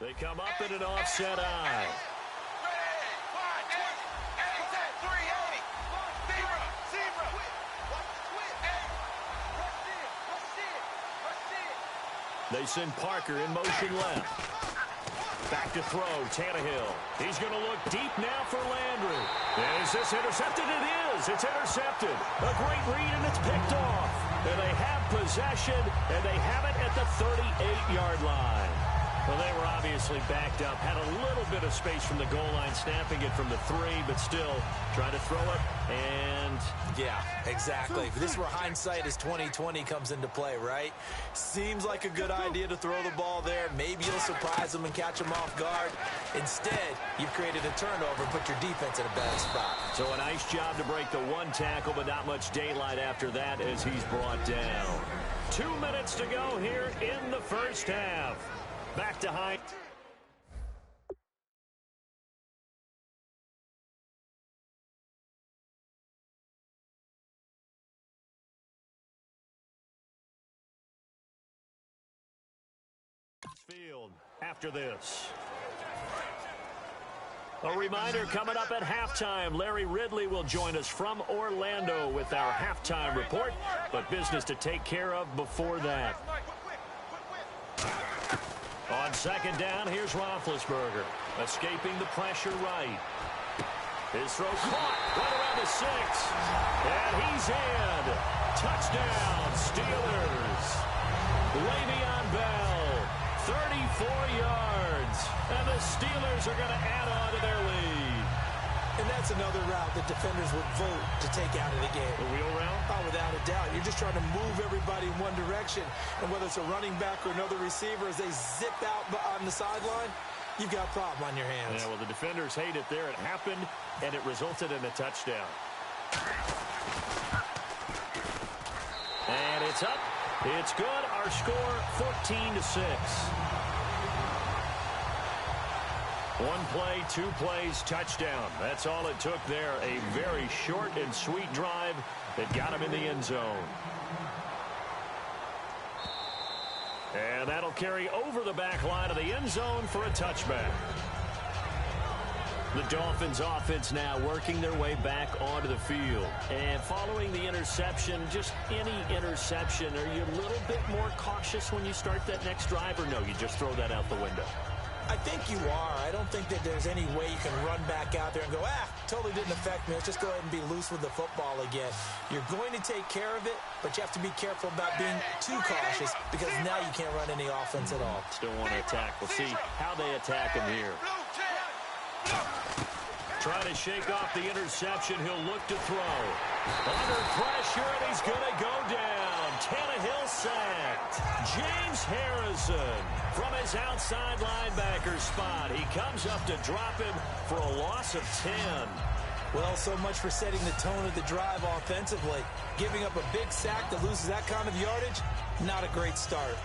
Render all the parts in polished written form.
They come up in an offset eye. They send Parker in motion left. Back to throw, Tannehill. He's going to look deep now for Landry. Is this intercepted? It is. It's intercepted. A great read, and it's picked off. And they have possession, and they have it at the 38-yard line. Well, they were obviously backed up, had a little bit of space from the goal line, snapping it from the 3, but still trying to throw it, and... Yeah, exactly. This is where hindsight is 20/20 comes into play, right? Seems like a good idea to throw the ball there. Maybe you'll surprise them and catch them off guard. Instead, you've created a turnover and put your defense in a bad spot. So a nice job to break the one tackle, but not much daylight after that as he's brought down. 2 minutes to go here in the first half. Back to Hines. Field after this. A reminder coming up at halftime. Larry Ridley will join us from Orlando with our halftime report, but business to take care of before that. On second down, here's Roethlisberger. Escaping the pressure right. His throw caught right around the 6. And he's in. Touchdown, Steelers. Le'Veon Bell, 34 yards. And the Steelers are going to add on to their lead. And that's another route that defenders would vote to take out of the game. The wheel route? Oh, without a doubt. You're just trying to move everybody in one direction. And whether it's a running back or another receiver, as they zip out on the sideline, you've got a problem on your hands. Yeah, well, the defenders hate it there. It happened, and it resulted in a touchdown. And it's up. It's good. Our score, 14-6. One play, 2 plays, touchdown. That's all it took there. A very short and sweet drive that got him in the end zone. And that'll carry over the back line of the end zone for a touchback. The Dolphins offense now working their way back onto the field. And following the interception, just any interception, are you a little bit more cautious when you start that next drive, or no, you just throw that out the window? I think you are. I don't think that there's any way you can run back out there and go, totally didn't affect me. Let's just go ahead and be loose with the football again. You're going to take care of it, but you have to be careful about being too cautious because now you can't run any offense at all. Still want to attack. We'll see how they attack him here. Trying to shake off the interception. He'll look to throw. Under pressure, and he's going to go down. Tannehill sacked. James Harrison from his outside linebacker spot. He comes up to drop him for a loss of 10. Well, so much for setting the tone of the drive offensively. Giving up a big sack that loses that kind of yardage, not a great start.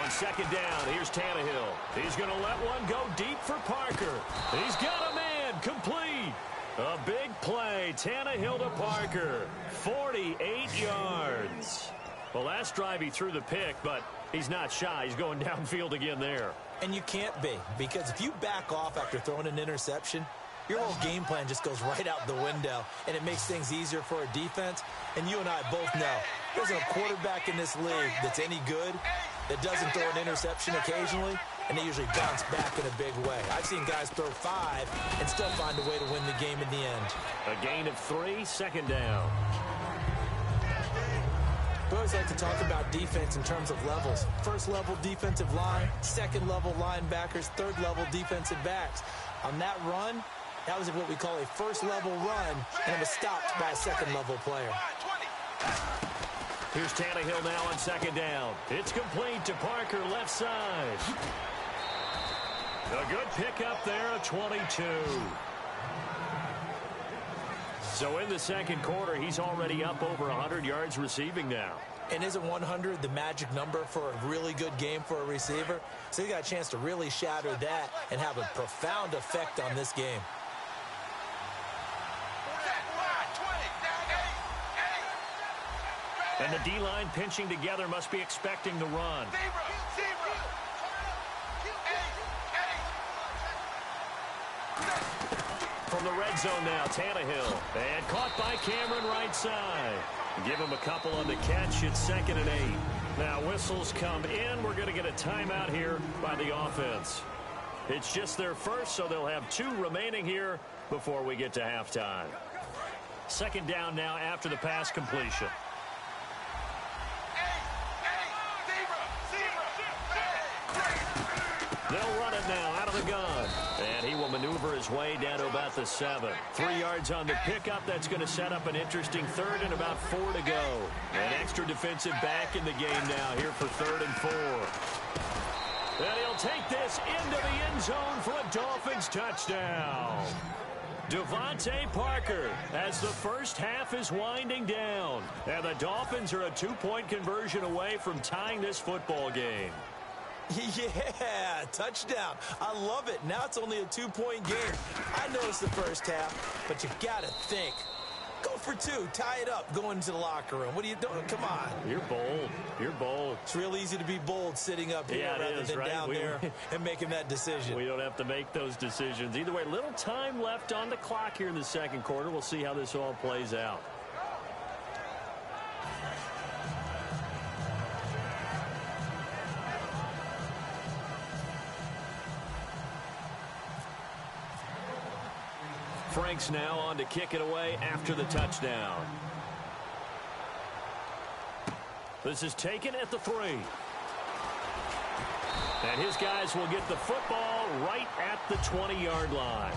Second down, here's Tannehill. He's going to let one go deep for Parker. He's got a man, complete. A big play, Tannehill to Parker. 48 yards. The last drive he threw the pick, but he's not shy. He's going downfield again there. And you can't be, because if you back off after throwing an interception, your whole game plan just goes right out the window, and it makes things easier for a defense. And you and I both know there's a quarterback in this league that's any good that doesn't throw an interception occasionally, and they usually bounce back in a big way. I've seen guys throw 5 and still find a way to win the game in the end. A gain of 3, second down. I always like to talk about defense in terms of levels. First level defensive line, second level linebackers, third level defensive backs. On that run, that was what we call a first level run, and it was stopped by a second level player. Here's Tannehill now on second down. It's complete to Parker, left side. A good pickup there, a 22. So in the second quarter, he's already up over 100 yards receiving now. And isn't 100 the magic number for a really good game for a receiver? So he got a chance to really shatter that and have a profound effect on this game. And the D-line pinching together must be expecting the run. From the red zone now, Tannehill. And caught by Cameron right side. Give him a couple on the catch. It's 2nd and 8. Now whistles come in. We're going to get a timeout here by the offense. It's just their first, so they'll have 2 remaining here before we get to halftime. 2nd down now after the pass completion. They'll run it now out of the gun. And he will maneuver his way down to about the 7. 3 yards on the pickup. That's going to set up an interesting 3rd and about 4 to go. An extra defensive back in the game now here for 3rd and 4. And he'll take this into the end zone for a Dolphins touchdown. Devontae Parker as the first half is winding down. And the Dolphins are a 2-point conversion away from tying this football game. Yeah, touchdown. I love it. Now it's only a 2-point game. I know it's the first half, but you got to think. Go for 2. Tie it up. Go into the locker room. What are you doing? Come on. You're bold. You're bold. It's real easy to be bold sitting up here rather than down there and making that decision. We don't have to make those decisions. Either way, little time left on the clock here in the second quarter. We'll see how this all plays out. Franks now on to kick it away after the touchdown. This is taken at the 3. And his guys will get the football right at the 20-yard line.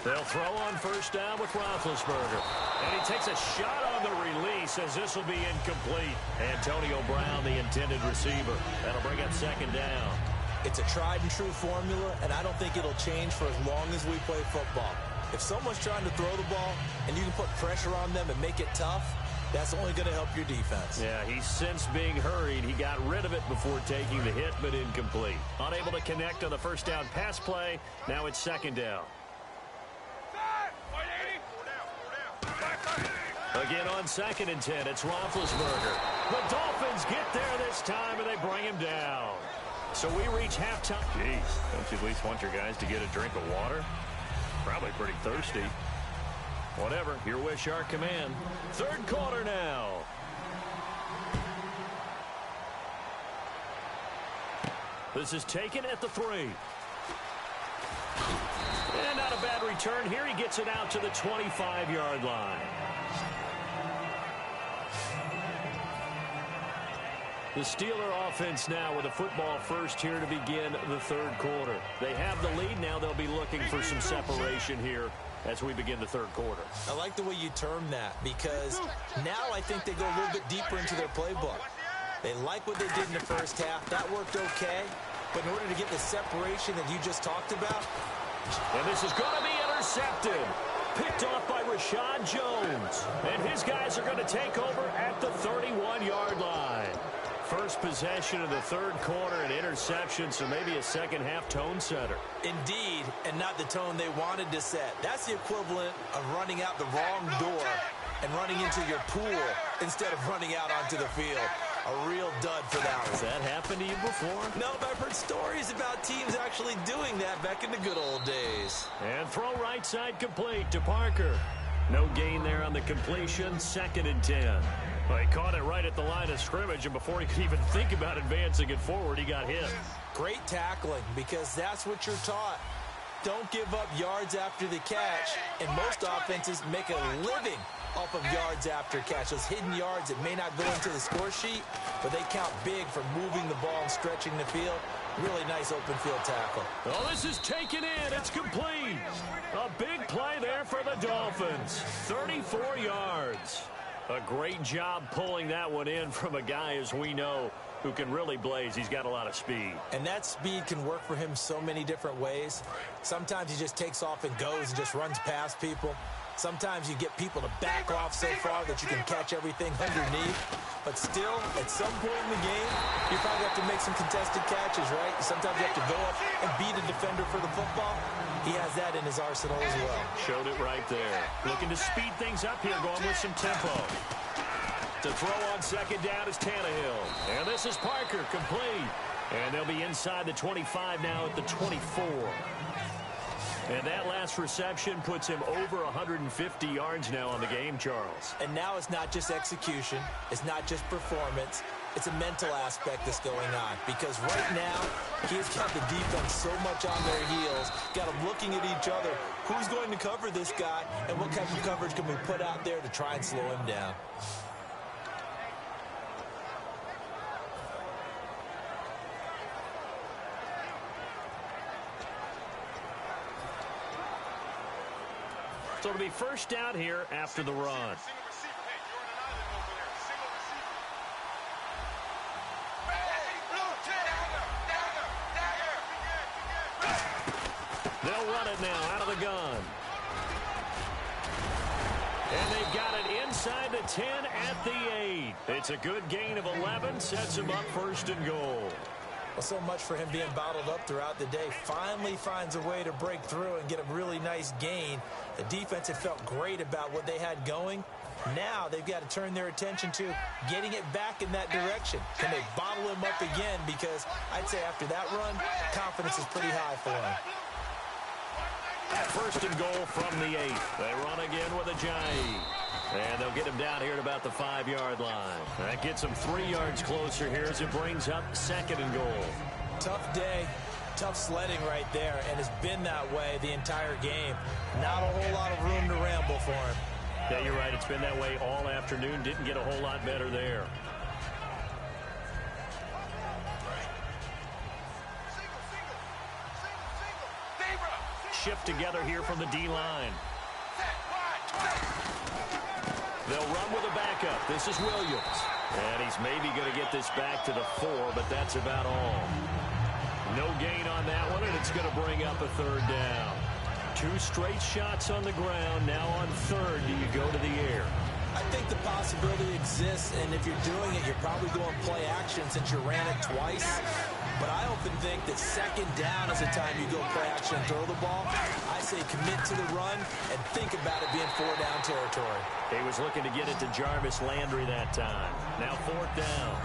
They'll throw on first down with Roethlisberger. And he takes a shot on the release as this will be incomplete. Antonio Brown, the intended receiver. That'll bring up 2nd down. It's a tried-and-true formula, and I don't think it'll change for as long as we play football. If someone's trying to throw the ball and you can put pressure on them and make it tough, that's only going to help your defense. Yeah, he's since being hurried. He got rid of it before taking the hit, but incomplete. Unable to connect on the first down pass play. Now it's 2nd down. Again on 2nd and 10, it's Roethlisberger. The Dolphins get there this time, and they bring him down. So we reach halftime. Jeez, don't you at least want your guys to get a drink of water? Probably pretty thirsty. Whatever, your wish, our command. 3rd quarter now. This is taken at the 3. And not a bad return here. He gets it out to the 25-yard line. The Steeler offense now with a football first here to begin the 3rd quarter. They have the lead. Now they'll be looking for some separation here as we begin the 3rd quarter. I like the way you term that because now I think they go a little bit deeper into their playbook. They like what they did in the first half. That worked okay. But in order to get the separation that you just talked about. And this is going to be intercepted. Picked off by Rashad Jones. And his guys are going to take over at the 31-yard line. First possession of the 3rd quarter, an interception, so maybe a second-half tone setter. Indeed, and not the tone they wanted to set. That's the equivalent of running out the wrong door and running into your pool instead of running out onto the field. A real dud for that one. Has that happened to you before? No, but I've heard stories about teams actually doing that back in the good old days. And throw right side complete to Parker. No gain there on the completion, 2nd and 10. Well, he caught it right at the line of scrimmage, and before he could even think about advancing it forward, he got hit. Great tackling, because that's what you're taught. don't give up yards after the catch, and most offenses make a living off of yards after catch. Those hidden yards that may not go into the score sheet, but they count big for moving the ball and stretching the field. Really nice open field tackle. Oh, this is taken in. It's complete. A big play there for the Dolphins. 34 yards. A great job pulling that one in from a guy, as we know, who can really blaze. He's got a lot of speed. And that speed can work for him so many different ways. Sometimes he just takes off and goes and just runs past people. Sometimes you get people to back off so far that you can catch everything underneath. But still, at some point in the game, you probably have to make some contested catches, right? Sometimes you have to go up and beat a defender for the football. He has that in his arsenal as well. Showed it right there. Looking to speed things up here, going with some tempo. To throw on second down is Tannehill. And this is Parker, complete. And they'll be inside the 25 now at the 24. And that last reception puts him over 150 yards now on the game, Charles. And now it's not just execution. It's not just performance. It's a mental aspect that's going on. Because right now, he's got the defense so much on their heels, got them looking at each other. Who's going to cover this guy, and what type of coverage can we put out there to try and slow him down? So it'll be first down here after the run. They'll run it now out of the gun. And they've got it inside the 10 at the 8. It's a good gain of 11, sets him up first and goal. Well, so much for him being bottled up throughout the day. Finally finds a way to break through and get a really nice gain. The defense had felt great about what they had going. Now they've got to turn their attention to getting it back in that direction. Can they bottle him up again? Because I'd say after that run, confidence is pretty high for him. First and goal from the 8. They run again with Ajayi. And they'll get him down here at about the 5-yard line. That gets him 3 yards closer here as it brings up second and goal. Tough day, tough sledding right there, and it's been that way the entire game. Not a whole lot of room to ramble for him. Yeah, you're right. It's been that way all afternoon. Didn't get a whole lot better there. Shift together here from the D-line. They'll run with a backup. This is Williams. And he's maybe going to get this back to the 4, but that's about all. No gain on that one, and it's going to bring up a third down. 2 straight shots on the ground. Now on third, do you go to the air? I think the possibility exists, and if you're doing it, you're probably going play action since you ran it twice. But I often think that second down is the time you go play action and throw the ball. I say commit to the run and think about it being 4-down territory. He was looking to get it to Jarvis Landry that time. Now 4th down.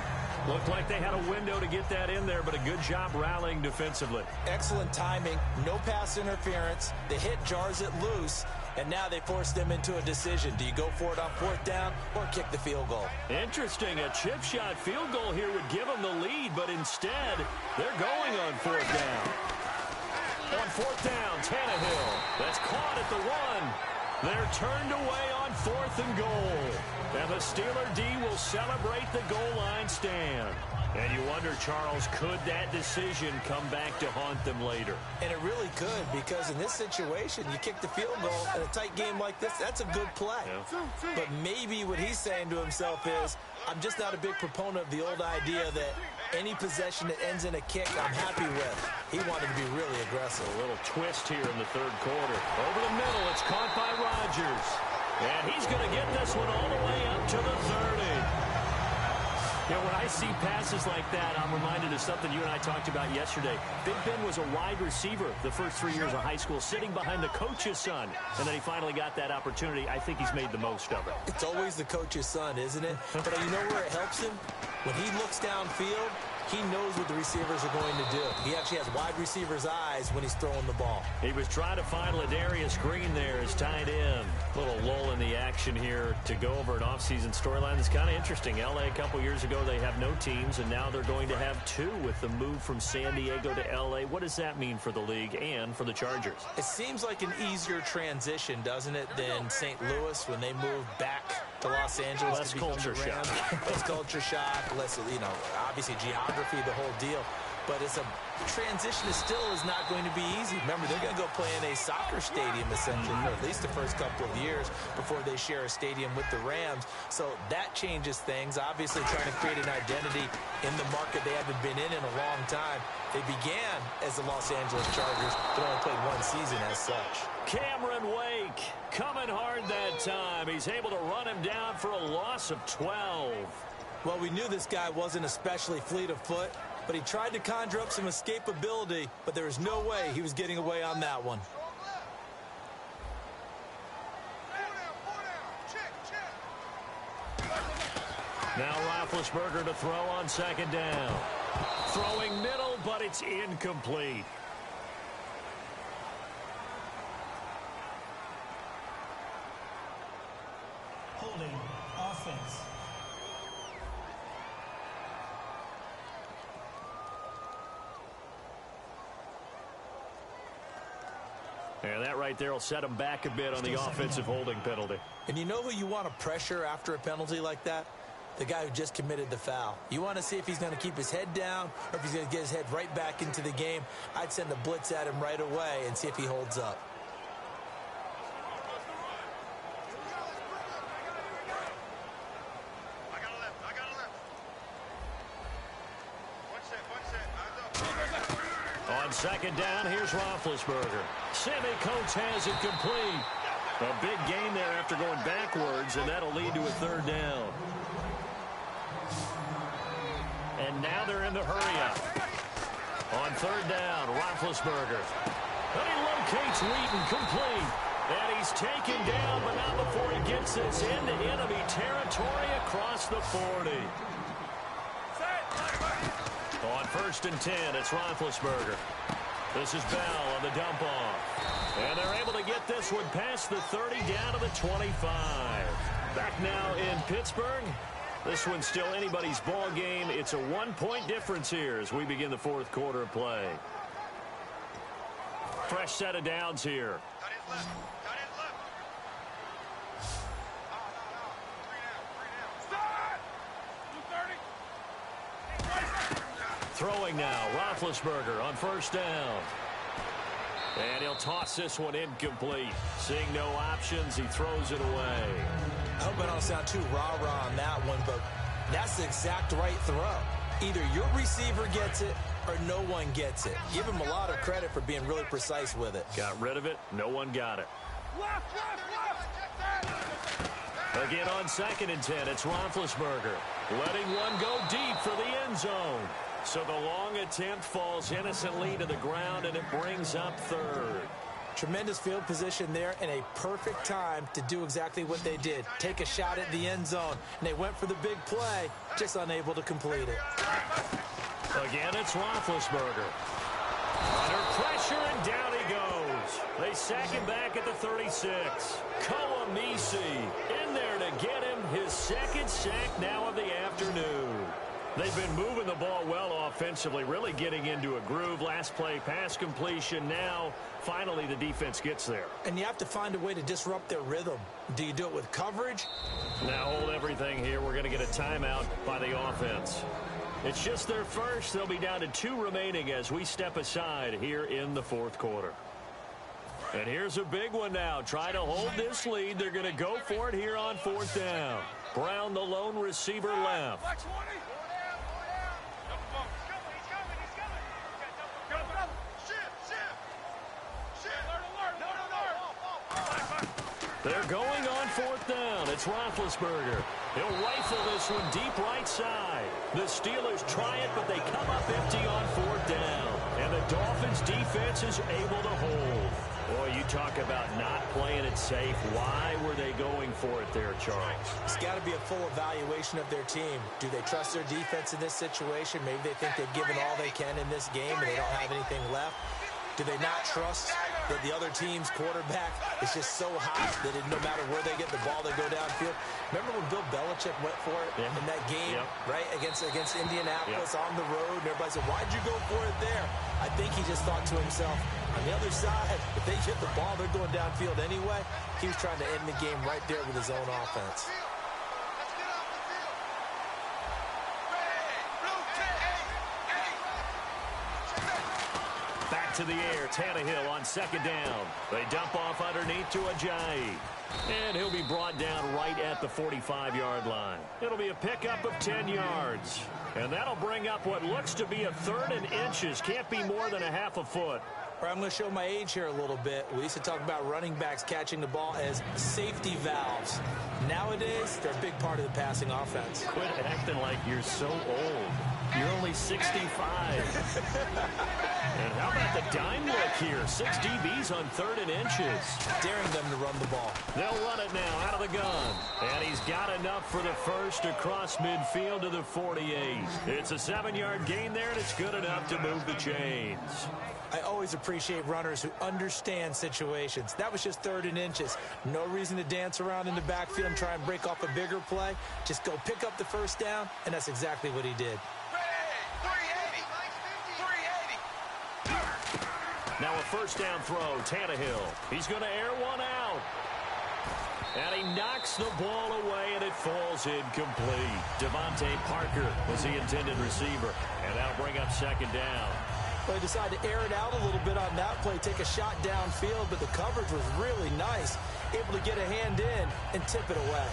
Looked like they had a window to get that in there, but a good job rallying defensively. Excellent timing. No pass interference. The hit jars it loose, and now they force them into a decision. Do you go for it on 4th down or kick the field goal? Interesting. A chip shot field goal here would give them the lead, but instead, they're going on 4th down. On 4th down, Tannehill. That's caught at the 1. They're turned away on 4th and goal. And the Steeler D will celebrate the goal line stand. And you wonder, Charles, could that decision come back to haunt them later? And it really could, because in this situation, you kick the field goal in a tight game like this, that's a good play. Yeah. But maybe what he's saying to himself is, I'm just not a big proponent of the old idea that any possession that ends in a kick, I'm happy with. He wanted to be really aggressive. A little twist here in the third quarter. Over the middle, it's caught by Rodgers. And he's going to get this one all the way up to the 30. You know, when I see passes like that, I'm reminded of something you and I talked about yesterday. Big Ben was a wide receiver the first 3 years of high school, sitting behind the coach's son. And then he finally got that opportunity. I think he's made the most of it. It's always the coach's son, isn't it? But you know where it helps him? When he looks downfield, he knows what the receivers are going to do. He actually has wide receivers' eyes when he's throwing the ball. He was trying to find Ladarius Green there as tight end. Little lull in the action. action here to go over an offseason storyline that's kind of interesting. L.A. a couple years ago, they have no teams, and now they're going to have two with the move from San Diego to L.A. What does that mean for the league and for the Chargers? It seems like an easier transition, doesn't it, than St. Louis when they moved back to Los Angeles. Less culture shock. Less culture shock, less, obviously geography, the whole deal. But it's a transition that still is not going to be easy. Remember, they're going to go play in a soccer stadium, essentially, for at least the first couple of years before they share a stadium with the Rams. So that changes things. Obviously, trying to create an identity in the market they haven't been in a long time. They began as the Los Angeles Chargers, but only played one season as such. Cameron Wake coming hard that time. He's able to run him down for a loss of 12. Well, we knew this guy wasn't especially fleet of foot, but he tried to conjure up some escapability, but there was no way he was getting away on that one. Now Roethlisberger to throw on second down. Throwing middle, but it's incomplete. Holding offense. And that right there will set him back a bit on the offensive holding penalty. And you know who you want to pressure after a penalty like that? The guy who just committed the foul. You want to see if he's going to keep his head down or if he's going to get his head right back into the game. I'd send a blitz at him right away and see if he holds up. On second down, here's Roethlisberger. Sammy Coates has it complete. A big gain there after going backwards, and that'll lead to a third down. And now they're in the hurry-up. On third down, Roethlisberger. And he locates Wheaton complete. And he's taken down, but not before he gets this into enemy territory across the 40. On first and 10, it's Roethlisberger. This is Bell on the dump off. And they're able to get this one past the 30 down to the 25. Back now in Pittsburgh. This one's still anybody's ball game. It's a 1-point difference here as we begin the fourth quarter of play. Fresh set of downs here. Cut his left. Cut his left. Throwing now, Roethlisberger on first down. And he'll toss this one incomplete. Seeing no options, he throws it away. I hope I don't sound too rah-rah on that one, but that's the exact right throw. Either your receiver gets it or no one gets it. Give him a lot of credit for being really precise with it. Got rid of it. No one got it. Again on second and 10, it's Roethlisberger. Letting one go deep for the end zone. So the long attempt falls innocently to the ground, and it brings up third. Tremendous field position there and a perfect time to do exactly what they did. Take a shot at the end zone. And they went for the big play, just unable to complete it. Again, it's Roethlisberger. Under pressure, and down he goes. They sack him back at the 36. Koamisi in there to get him his second sack now of the afternoon. They've been moving the ball well offensively, really getting into a groove. Last play, pass completion. Now, finally, the defense gets there. And you have to find a way to disrupt their rhythm. Do you do it with coverage? Now hold everything here. We're going to get a timeout by the offense. It's just their first. They'll be down to 2 remaining as we step aside here in the fourth quarter. And here's a big one now. Try to hold this lead. They're going to go for it here on fourth down. Brown, the lone receiver, left. They're going on fourth down. It's Roethlisberger. He'll rifle this one deep right side. The Steelers try it, but they come up empty on fourth down. And the Dolphins defense is able to hold. Boy, you talk about not playing it safe. Why were they going for it there, Charles? It's got to be a full evaluation of their team. Do they trust their defense in this situation? Maybe they think they've given all they can in this game and they don't have anything left. Do they not trust that the other team's quarterback is just so hot that no matter where they get the ball, they go downfield. Remember when Bill Belichick went for it in that game, right, against Indianapolis on the road, and everybody said, why'd you go for it there? I think he just thought to himself, on the other side, if they hit the ball, they're going downfield anyway. He was trying to end the game right there with his own offense. Back to the air, Tannehill on second down. They dump off underneath to Ajayi. And he'll be brought down right at the 45-yard line. It'll be a pickup of 10 yards. And that'll bring up what looks to be a 3rd and inches. Can't be more than a half a foot. I'm going to show my age here a little bit. We used to talk about running backs catching the ball as safety valves. Nowadays, they're a big part of the passing offense. Quit acting like you're so old. You're only 65. And how about the dime look here? 6 DBs on 3rd and inches. Daring them to run the ball. They'll run it now out of the gun. And he's got enough for the first across midfield to the 48. It's a 7-yard gain there, and it's good enough to move the chains. I always appreciate runners who understand situations. That was just 3rd and inches. No reason to dance around in the backfield and try and break off a bigger play. Just go pick up the first down, and that's exactly what he did. Now a first down throw, Tannehill. He's going to air one out. And he knocks the ball away, and it falls incomplete. Devontae Parker was the intended receiver, and that'll bring up second down. Well, he decided to air it out a little bit on that play, take a shot downfield, but the coverage was really nice. Able to get a hand in and tip it away.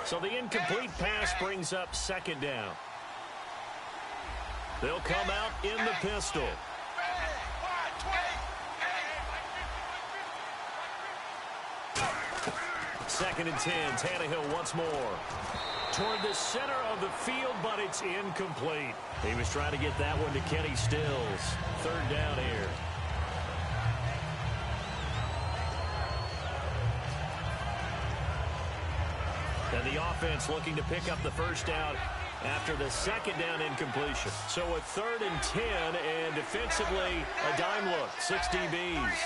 So the incomplete pass brings up second down. They'll come out in the pistol. Second and 10, Tannehill once more. Toward the center of the field, but it's incomplete. He was trying to get that one to Kenny Stills. 3rd down here. And the offense looking to pick up the first down after the second down incompletion. So a 3rd and 10, and defensively, a dime look, 6 DBs.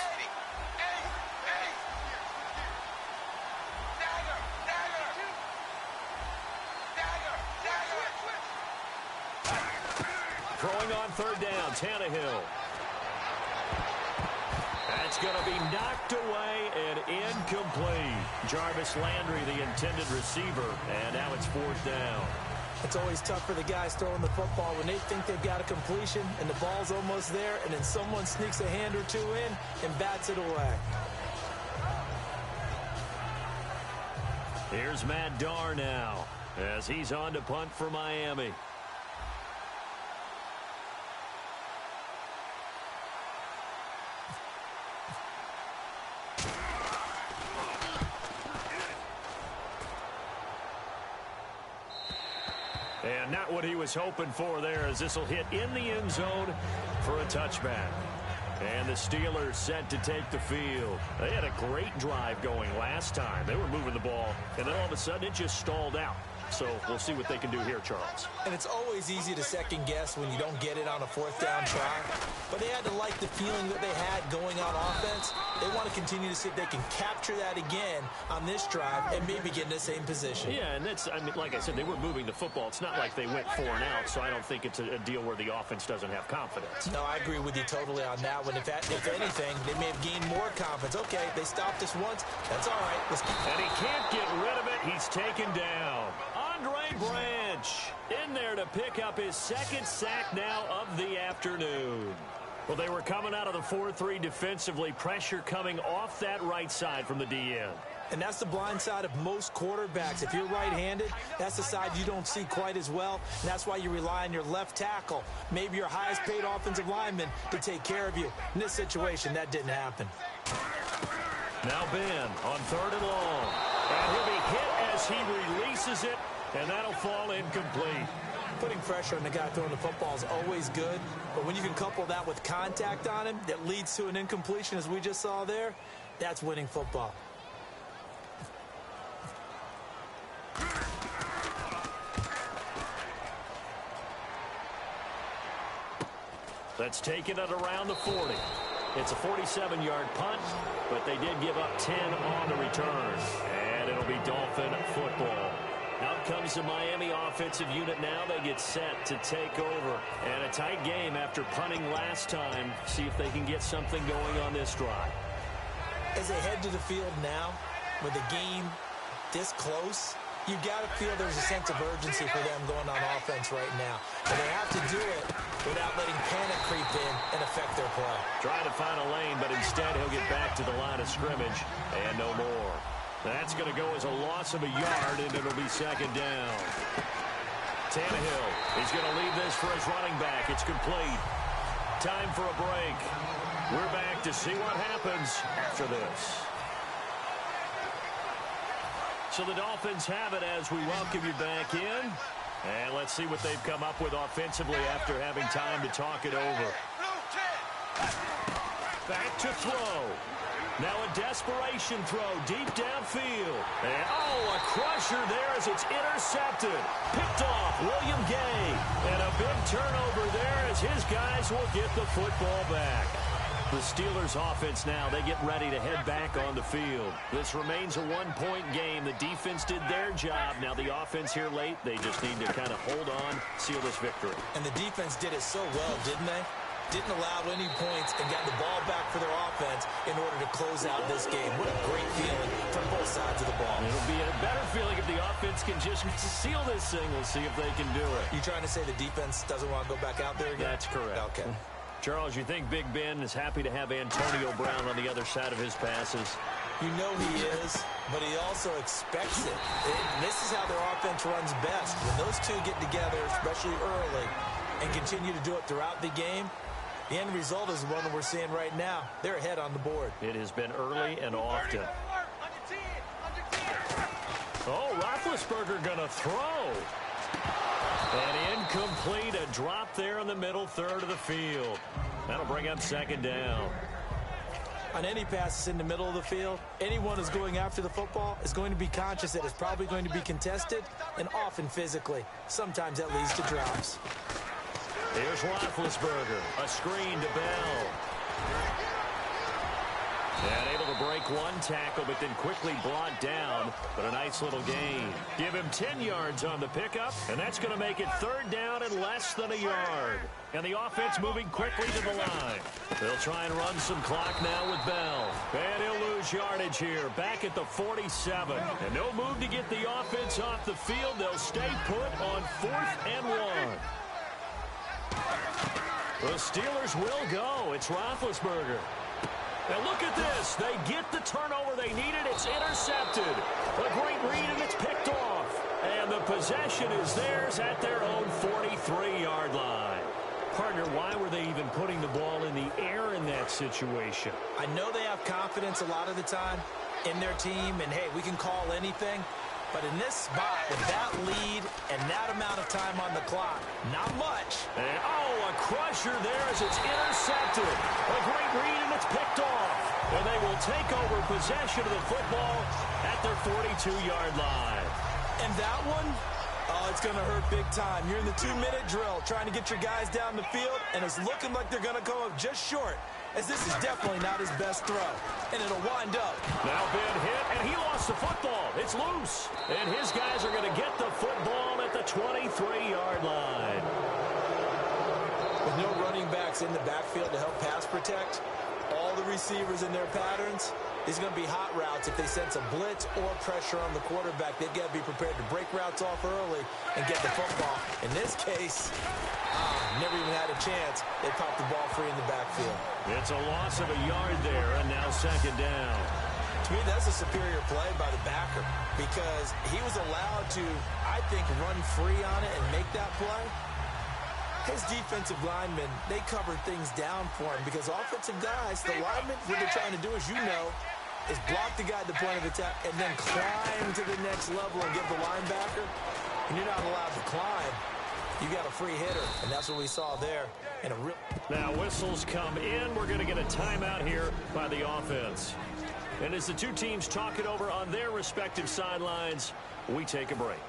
Throwing on 3rd down, Tannehill. That's going to be knocked away and incomplete. Jarvis Landry, the intended receiver, and now it's 4th down. It's always tough for the guys throwing the football when they think they've got a completion and the ball's almost there, and then someone sneaks a hand or two in and bats it away. Here's Matt Darr now as he's on to punt for Miami. And not what he was hoping for there, as this will hit in the end zone for a touchback. And the Steelers set to take the field. They had a great drive going last time. They were moving the ball, and then all of a sudden it just stalled out. So we'll see what they can do here, Charles. And it's always easy to second guess when you don't get it on a 4th down try. But they had to like the feeling that they had going on offense. They want to continue to see if they can capture that again on this drive and maybe get in the same position. Yeah, and that's, I mean, like I said, they were moving the football. It's not like they went 4 and out, so I don't think it's a deal where the offense doesn't have confidence. No, I agree with you totally on that one. If anything, they may have gained more confidence. Okay, they stopped us once. That's all right. Let's keep. And he can't get rid of it. He's taken down. Andre Branch in there to pick up his 2nd sack now of the afternoon. Well, they were coming out of the 4-3 defensively. Pressure coming off that right side from the DN. And that's the blind side of most quarterbacks. If you're right-handed, that's the side you don't see quite as well. And that's why you rely on your left tackle, maybe your highest-paid offensive lineman, to take care of you. In this situation, that didn't happen. Now Ben on 3rd and long. And he'll be hit as he releases it, and that'll fall incomplete. Putting pressure on the guy throwing the football is always good, but when you can couple that with contact on him that leads to an incompletion, as we just saw there, that's winning football. That's taking it around the 40. It's a 47-yard punt, but they did give up 10 on the return. And it'll be Dolphin football. Out comes the Miami offensive unit now. They get set to take over. And a tight game after punting last time. See if they can get something going on this drive. As they head to the field now, with the game this close, you got to feel there's a sense of urgency for them going on offense right now. And they have to do it without letting panic creep in and affect their play. Trying to find a lane, but instead he'll get back to the line of scrimmage and no more. That's going to go as a loss of a yard, and it'll be second down. Tannehill, he's going to leave this for his running back. It's complete. Time for a break. We're back to see what happens after this. So the Dolphins have it as we welcome you back in. And let's see what they've come up with offensively after having time to talk it over. Back to throw. Now a desperation throw deep downfield. And, a crusher there as it's intercepted. Picked off William Gay. And a big turnover there as his guys will get the football back. The Steelers offense now, they get ready to head back on the field. This remains a one-point game. The defense did their job. Now the offense here late, they just need to kind of hold on, seal this victory. And the defense did it so well, didn't they? Didn't allow any points and got the ball back for their offense in order to close out this game. What a great feeling from both sides of the ball. It'll be a better feeling if the offense can just seal this thing. We'll see if they can do it. You trying to say the defense doesn't want to go back out there again? That's correct. Okay. Charles, you think Big Ben is happy to have Antonio Brown on the other side of his passes? You know he is, but he also expects it. And this is how their offense runs best. When those two get together, especially early, and continue to do it throughout the game, the end result is the one that we're seeing right now. They're ahead on the board. It has been early and often. Oh, Roethlisberger going to throw. And incomplete, a drop there in the middle third of the field. That'll bring up second down. On any passes in the middle of the field, anyone who's going after the football is going to be conscious that it's probably going to be contested and often physically. Sometimes that leads to drops. Here's Roethlisberger, a screen to Bell. And able to break one tackle, but then quickly brought down. But a nice little gain. Give him 10 yards on the pickup, and that's going to make it third down and less than a yard. And the offense moving quickly to the line. They'll try and run some clock now with Bell. And he'll lose yardage here, back at the 47. And no move to get the offense off the field. They'll stay put on 4th and 1. The Steelers will go. It's Roethlisberger. Now look at this. They get the turnover they needed. It's intercepted. A great read, and it's picked off. And the possession is theirs at their own 43-yard line. Partner, why were they even putting the ball in the air in that situation? I know they have confidence a lot of the time in their team, and, hey, we can call anything. But in this spot, with that lead and that amount of time on the clock, not much. And, a crusher there as it's intercepted. A great read, and it's picked off. And they will take over possession of the football at their 42-yard line. And that one, it's going to hurt big time. You're in the 2-minute drill trying to get your guys down the field, and it's looking like they're going to come up just short, as this is definitely not his best throw. And it'll wind up. Now Ben hit, and he lost the football. It's loose. And his guys are going to get the football at the 23-yard line. With no running backs in the backfield to help pass protect, all the receivers in their patterns, these are going to be hot routes if they sense a blitz or pressure on the quarterback. They've got to be prepared to break routes off early and get the football. In this case, never even had a chance. They popped the ball free in the backfield. It's a loss of a yard there, and now second down. To me, that's a superior play by the backer because he was allowed to, I think, run free on it and make that play. His defensive linemen, they covered things down for him because offensive guys, the linemen, what they're trying to do, as you know, is block the guy at the point of attack and then climb to the next level and get the linebacker. And you're not allowed to climb. You got a free hitter, and that's what we saw there. And now whistles come in. We're going to get a timeout here by the offense. And as the two teams talk it over on their respective sidelines, we take a break.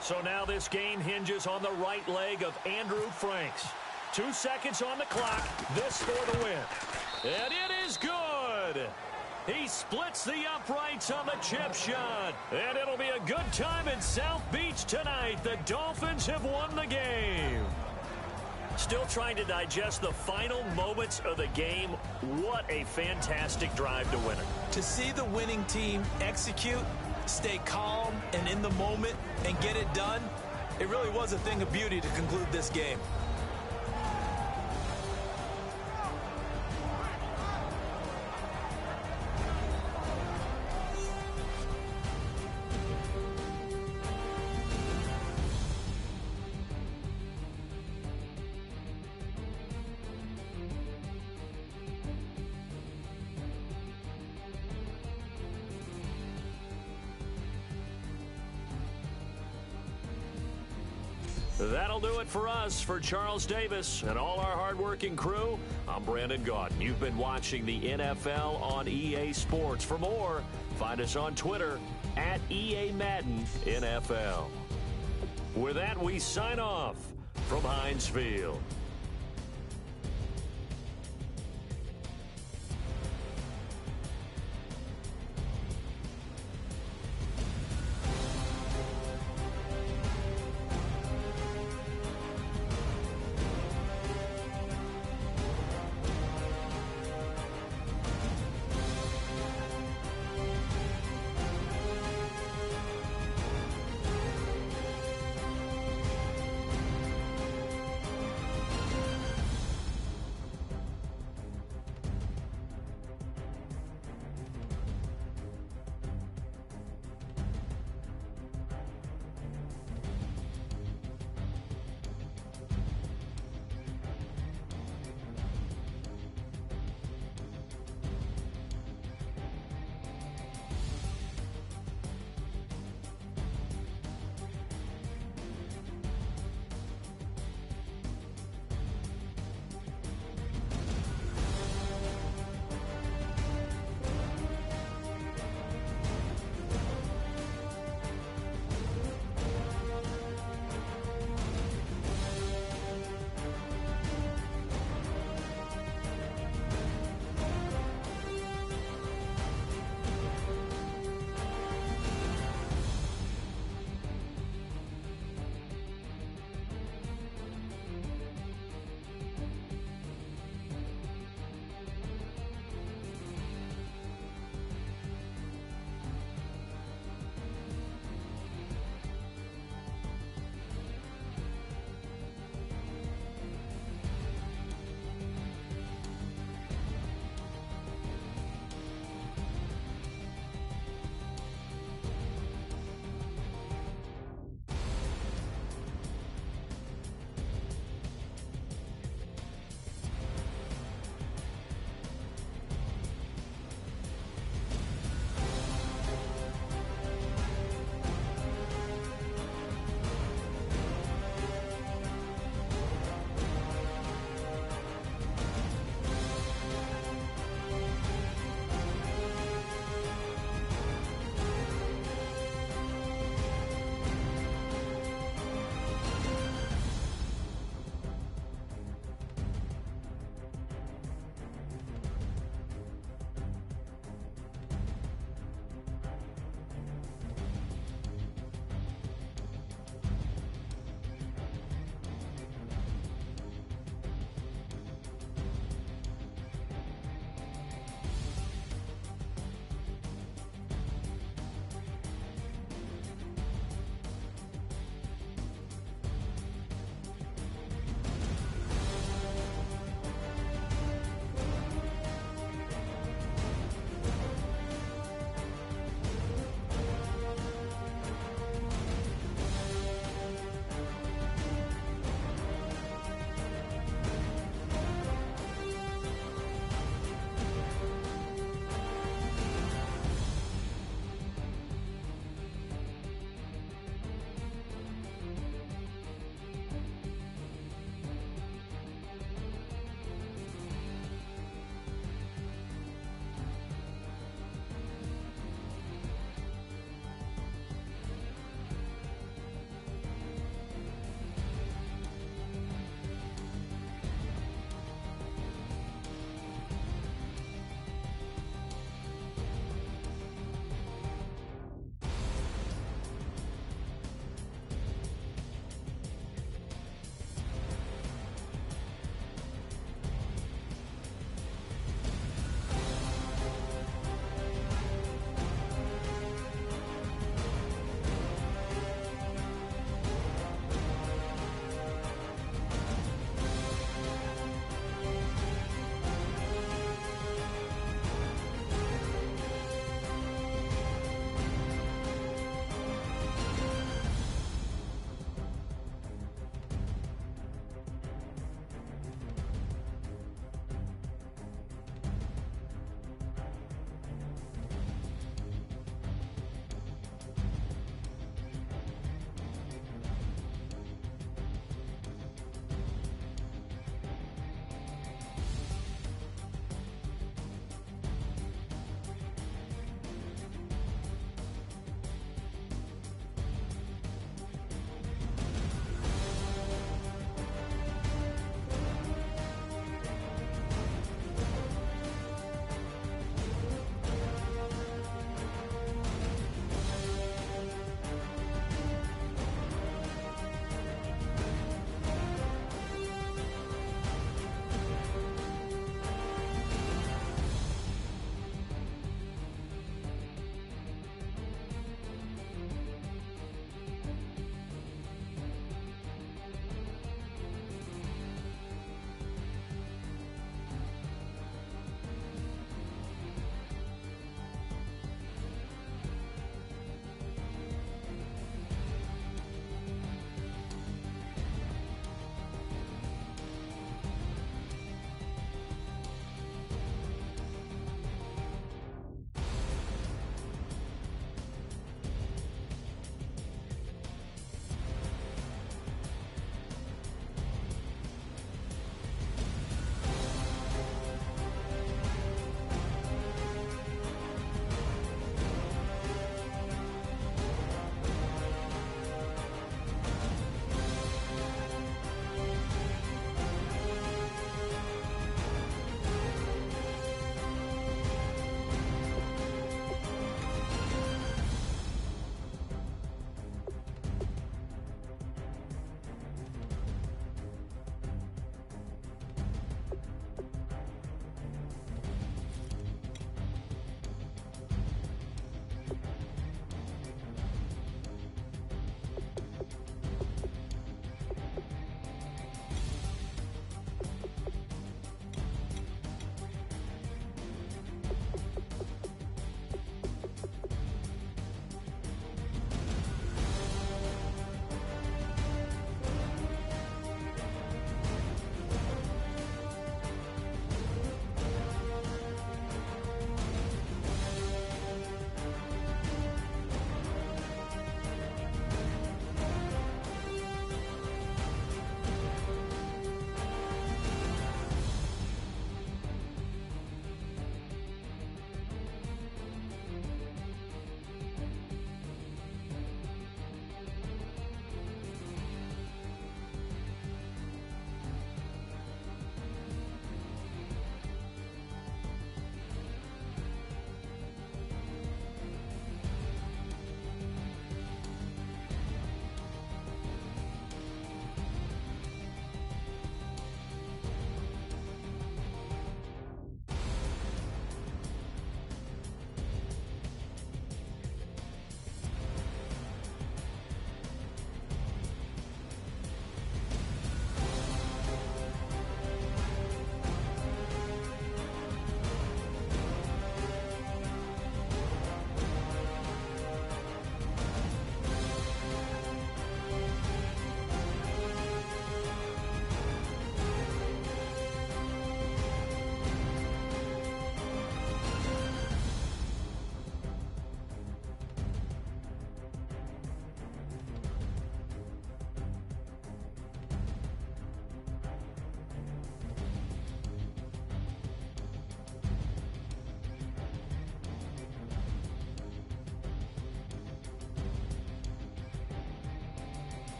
So now this game hinges on the right leg of Andrew Franks. 2 seconds on the clock. This for the win. And it is good. He splits the uprights on the chip shot. And it'll be a good time in South Beach tonight. The Dolphins have won the game. Still trying to digest the final moments of the game. What a fantastic drive to win it. To see the winning team execute, stay calm and in the moment, and get it done, it really was a thing of beauty to conclude this game. That'll do it for us. For Charles Davis and all our hardworking crew, I'm Brandon Gaudin. You've been watching the NFL on EA Sports. For more, find us on Twitter at EA Madden NFL. With that, we sign off from Heinz Field.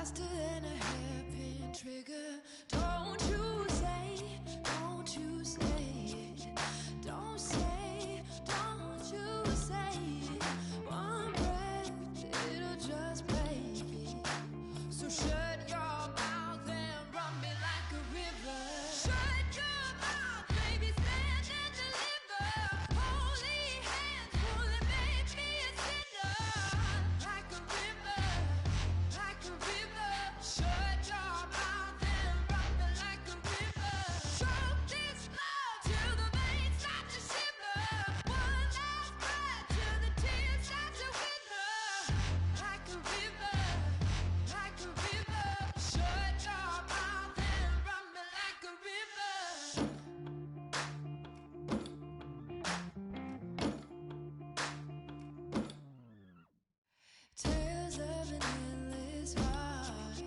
faster than a hairpin trigger. Don't you say it. Don't you say, don't you say it. One breath, it'll just break it. So shut your mouth and run me like a river. Shut your mouth, baby, stand and deliver. Holy hands, pulling, make me a sinner. Like a river, like a river. Shut your mouth and run me like a river. Choke this love till the veins start to shiver. One last breath till the tears start to wither. Like a river, like a river. Shut your mouth and run me like a river. Tales of an endless heart.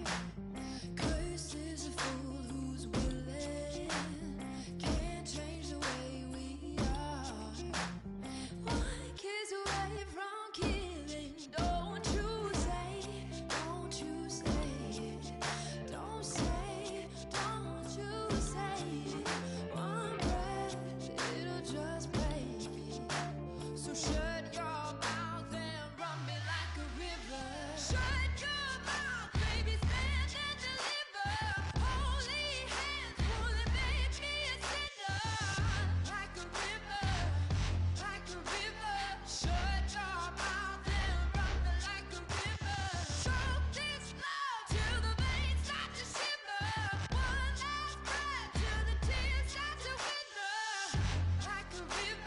Cursed is a fool who's willing. Can't change the way we are. One kiss away from killing. Don't you say it. Don't you say it. Don't say it. Don't you say it. One breath, it'll just break it. So shut your mouth and run me like a river. Shut your mouth, baby, stand and deliver. Holy hands, pulling, make me a sinner. Like a river, like a river. Shut your mouth and run me like a river. Choke this love till the veins start to shiver. One last breath till the tears start to wither. Like a river.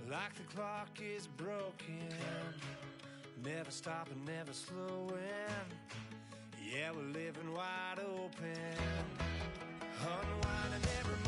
Like the clock is broken, never stopping, never slowing. Yeah, we're living wide open, unwinding every